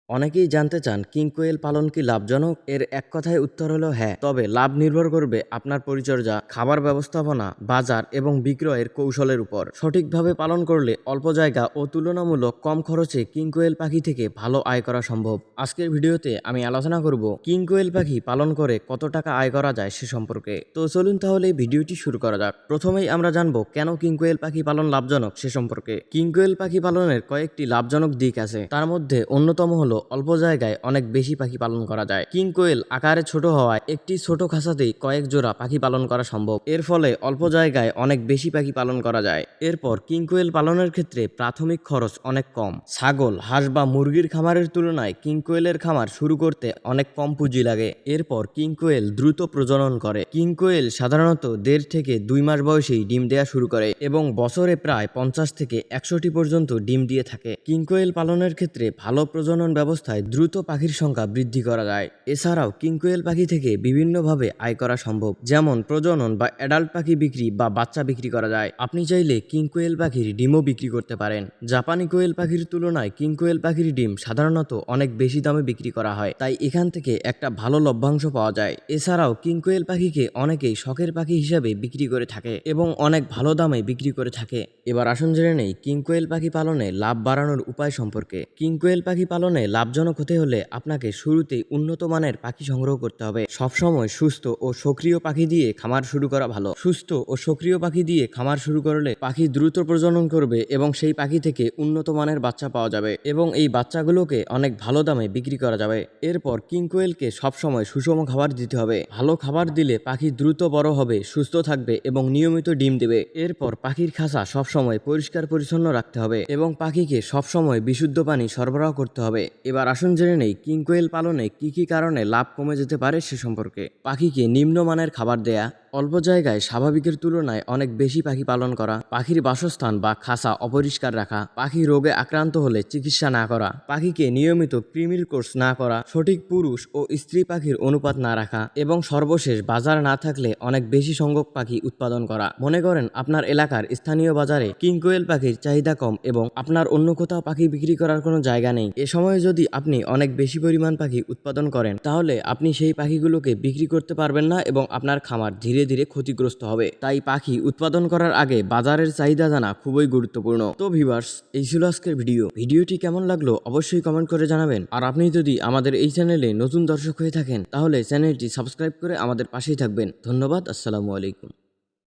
অনেকেই জানতে চান কিং কোয়েল পালন কি লাভজনক? এর এক কথায় উত্তর হলো হ্যাঁ, তবে লাভ নির্ভর করবে আপনার পরিচর্যা, খাবার ব্যবস্থাপনা, বাজার এবং বিক্রয়ের কৌশলের উপর। সঠিকভাবে পালন করলে অল্প জায়গা ও তুলনামূলক কম খরচে কিং কোয়েল পাখি থেকে ভালো আয় করা সম্ভব। আজকের ভিডিওতে আমি আলোচনা করব কিং কোয়েল পাখি পালন করে কত টাকা আয় করা যায় সে সম্পর্কে। তো চলুন তাহলে ভিডিওটি শুরু করা যাক। প্রথমেই আমরা জানবো কেন কিং কোয়েল পাখি পালন লাভজনক সে সম্পর্কে। কিং কোয়েল পাখি পালনের কয়েকটি লাভজনক দিক আছে, তার মধ্যে অন্যতম হলো অল্প জায়গায় অনেক বেশি পাখি পালন করা যায়। কিং কোয়েল আকারে ছোট হওয়ায় একটি ছোট খাঁচাতেই কয়েক জোড়া পাখি পালন করা সম্ভব। এর ফলে অল্প জায়গায় অনেক বেশি পাখি পালন করা যায়। এরপর কিং কোয়েল পালনের ক্ষেত্রে প্রাথমিক খরচ অনেক কম। ছাগল, হাঁস বা মুরগির খামারের তুলনায় কিং কোয়েলের খামার শুরু করতে অনেক কম পুঁজি লাগে। এরপর কিং কোয়েল দ্রুত প্রজনন করে। কিং কোয়েল সাধারণত 1.5 থেকে 2 মাস বয়সেই ডিম দেয়া শুরু করে এবং বছরে প্রায় 50 থেকে 100টি পর্যন্ত ডিম দিয়ে থাকে। কিং কোয়েল পালনের ক্ষেত্রে ভালো প্রজনন ব্যবস্থায় দ্রুত পাখির সংখ্যা বৃদ্ধি করা যায়। এছাড়াও কিং কোয়েল পাখি থেকে বিভিন্নভাবে আয় করা সম্ভব, যেমন প্রজনন বা অ্যাডাল্ট পাখি বিক্রি বা বাচ্চা বিক্রি করা যায়। আপনি চাইলে কিং কোয়েল পাখির ডিমও বিক্রি করতে পারেন। জাপানি কোয়েল পাখির তুলনায় কিং কোয়েল পাখির ডিম সাধারণত অনেক বেশি দামে বিক্রি করা হয়, তাই এখান থেকে একটা ভালো লভ্যাংশ পাওয়া যায়। এছাড়াও কিং কোয়েল পাখিকে অনেকেই শখের পাখি হিসাবে বিক্রি করে থাকে এবং অনেক ভালো দামে বিক্রি করে থাকে। এবার আসুন জেনে নেই কিং কোয়েল পাখি পালনে লাভ বাড়ানোর উপায় সম্পর্কে। কিং কোয়েল পাখি পালনে লাভজনক হতে হলে আপনাকে শুরুতেই উন্নত মানের পাখি সংগ্রহ করতে হবে। সবসময় সুস্থ ও সক্রিয় পাখি দিয়ে খামার শুরু করা ভালো। সুস্থ ও সক্রিয় পাখি দিয়ে খামার শুরু করলে পাখি দ্রুত প্রজনন করবে এবং সেই পাখি থেকে উন্নত মানের বাচ্চা পাওয়া যাবে এবং এই বাচ্চাগুলোকে অনেক ভালো দামে বিক্রি করা যাবে। এরপর কিং কোয়েলকে সবসময় সুষম খাবার দিতে হবে। ভালো খাবার দিলে পাখি দ্রুত বড় হবে, সুস্থ থাকবে এবং নিয়মিত ডিম দেবে। এরপর পাখির খাঁচা সবসময় পরিষ্কার পরিচ্ছন্ন রাখতে হবে এবং পাখিকে সবসময় বিশুদ্ধ পানি সরবরাহ করতে হবে। এবার আসুন জেনে নেই কিং কোয়েল পালনে কি কি কারণে লাভ কমে যেতে পারে সে সম্পর্কে। পাখিকে নিম্নমানের খাবার দেয়া, অল্প জায়গায় স্বাভাবিকের তুলনায় অনেক বেশি পাখি পালন করা, পাখির বাসস্থান বা খাঁচা অপরিষ্কার রাখা, পাখি রোগে আক্রান্ত হলে চিকিৎসা না করা, পাখিকে নিয়মিত কৃমির কোর্স না করা, সঠিক পুরুষ ও স্ত্রী পাখির অনুপাত না রাখা এবং সর্বশেষ বাজার না থাকলে অনেক বেশি সংখ্যক পাখি উৎপাদন করা। মনে করেন আপনার এলাকার স্থানীয় বাজারে কিং কোয়েল পাখির চাহিদা কম এবং আপনার অন্য কোথাও পাখি বিক্রি করার কোনো জায়গা নেই। এ সময় যদি আপনি অনেক বেশি পরিমাণ পাখি উৎপাদন করেন তাহলে আপনি সেই পাখিগুলোকে বিক্রি করতে পারবেন না এবং আপনার খামার ধীরে ধীরে ক্ষতিগ্রস্ত হবে। তাই পাখি উৎপাদন করার আগে বাজারের চাহিদা জানা খুবই গুরুত্বপূর্ণ। তো ভিউয়ার্স, এই ছিল আজকের ভিডিওটি কেমন লাগলো অবশ্যই কমেন্ট করে জানাবেন। আর আপনি যদি আমাদের এই চ্যানেলে নতুন দর্শক হয়ে থাকেন তাহলে চ্যানেলটি সাবস্ক্রাইব করে আমাদের পাশেই থাকবেন। ধন্যবাদ। আসসালামু আলাইকুম।